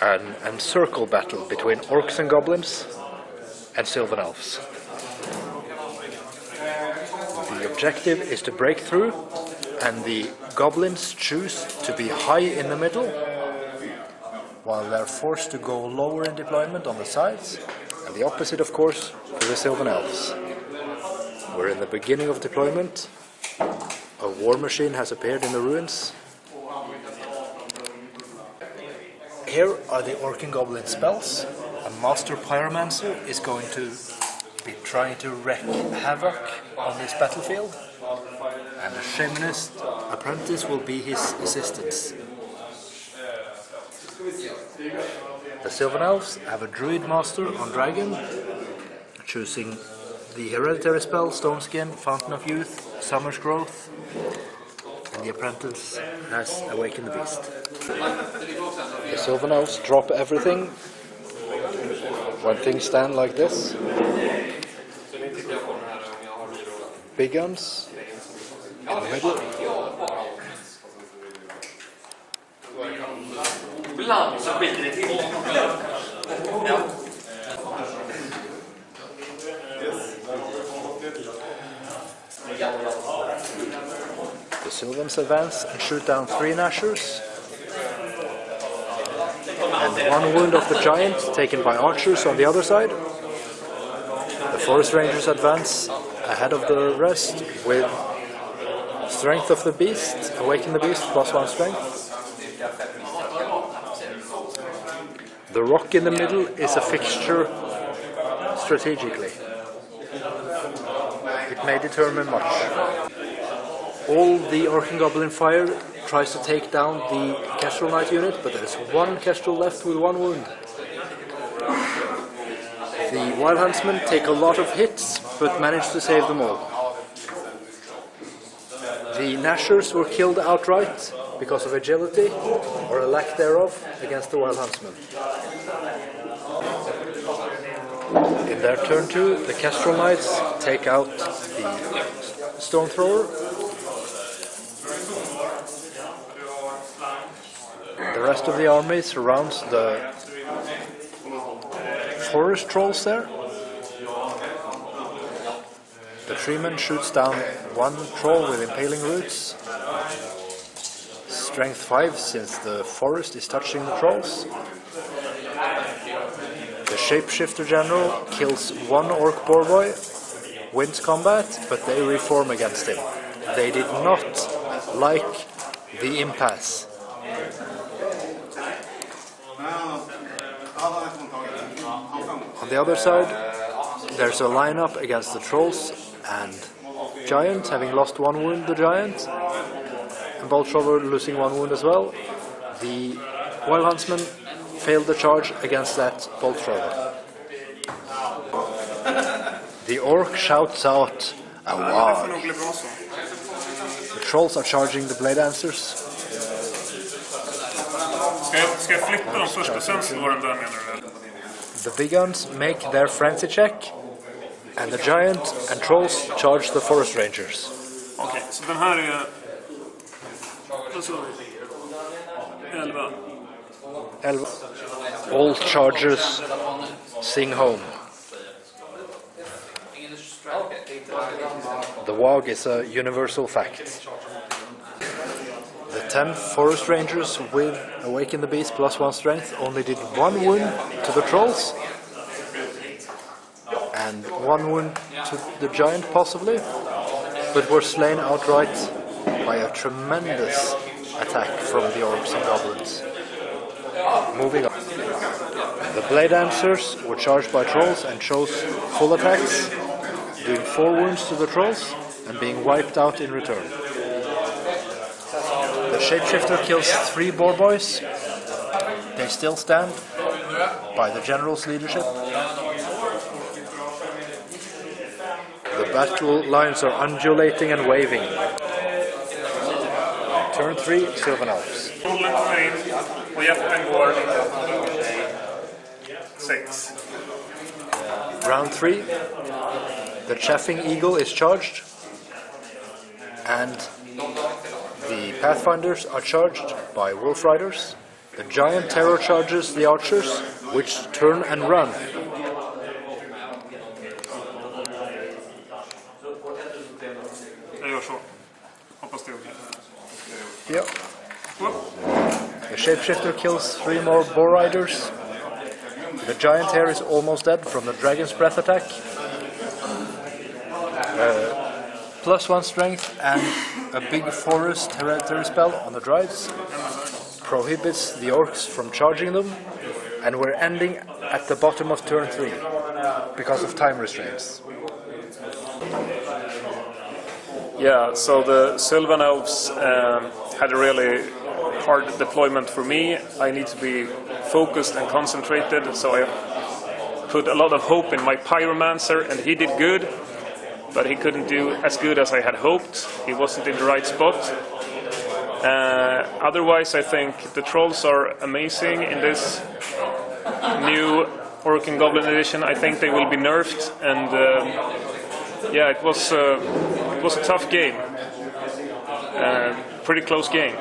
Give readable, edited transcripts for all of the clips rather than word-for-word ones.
an encircle battle between Orcs and Goblins and Sylvan Elves. The objective is to break through, and the Goblins choose to be high in the middle, while they're forced to go lower in deployment on the sides, and the opposite, of course, for the Sylvan Elves. We're in the beginning of deployment. A war machine has appeared in the ruins. Here are the Orc and Goblin spells. A Master Pyromancer is going to be trying to wreak havoc on this battlefield, and a Shamanist Apprentice will be his assistants. The Sylvan Elves have a Druid Master on Dragon, choosing the hereditary spell Stoneskin, Fountain of Youth, Summer's Growth, and the Apprentice has Awaken the Beast. The Sylvan Elves drop everything when things stand like this. Big guns in the middle. The Sylvans advance and shoot down 3 Nashers, and 1 wound of the giant taken by archers on the other side. The Forest Rangers advance ahead of the rest with Strength of the Beast, Awaken the Beast, +1 strength. The rock in the middle is a fixture strategically. It may determine much. All the Orc and Goblin fire tries to take down the Kestrel Knight unit, but there's 1 Kestrel left with 1 wound. The Wild Huntsmen take a lot of hits, but manage to save them all. The Nashers were killed outright because of agility, or a lack thereof, against the Wild Huntsmen. In their turn 2, the Kestrel Knights take out the Stone Thrower. The rest of the army surrounds the forest trolls there. The Treeman shoots down 1 troll with impaling roots. Strength 5 since the forest is touching the trolls. The Shapeshifter General kills 1 Orc Boarboy, wins combat, but they reform against him. They did not like the impasse. On the other side, there's a lineup against the trolls and giant, having lost 1 wound, the giant, and Bolt Thrower losing 1 wound as well. The Wild Huntsman failed the charge against that Bolt Thrower. The Orc shouts out, "Award!" The trolls are charging the Blade Dancers. Ska jag flytta dem först och sen slå den där, menar du? The big guns make their frenzy check, and the giant and trolls charge the Forest Rangers. Okej, så den här är... Vad sa vi? 11. 11. All chargers sing home. The WOG is a universal fact. The 10 Forest Rangers with Awaken the Beast +1 strength only did 1 wound to the trolls and 1 wound to the giant possibly, but were slain outright by a tremendous attack from the Orcs and Goblins. Moving on. The Blade Dancers were charged by trolls and chose full attacks, doing 4 wounds to the trolls and being wiped out in return. The Shapeshifter kills 3 Boarboys. They still stand by the General's leadership. The battle lines are undulating and waving. Turn 3, Sylvan Elves. Och jätten går 6. Round 3, the Chaffing Eagle is charged, and the Pathfinders are charged by Wolf Riders. The giant terror charges the archers, which turn and run. Jag gör så. Hoppas det är okej. Yep. The shapeshifter kills 3 more boar riders. The giant here is almost dead from the dragon's breath attack. +1 strength and a big forest hereditary spell on the drives prohibits the orcs from charging them, and we're ending at the bottom of turn 3 because of time restraints. Yeah, so the Sylvan Elves had a really hard deployment for me. I need to be focused and concentrated, so I put a lot of hope in my Pyromancer, and he did good, but he couldn't do as good as I had hoped. He wasn't in the right spot. Otherwise, I think the trolls are amazing in this new Orc and Goblin edition. I think they will be nerfed, and yeah, it was a tough game. Pretty close game.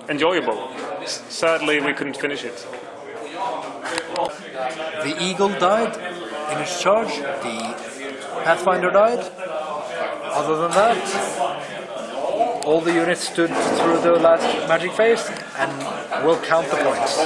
Enjoyable. Sadly, we couldn't finish it. The eagle died in its charge. The Pathfinder died. Other than that, all the units stood through the last magic phase and will count the points.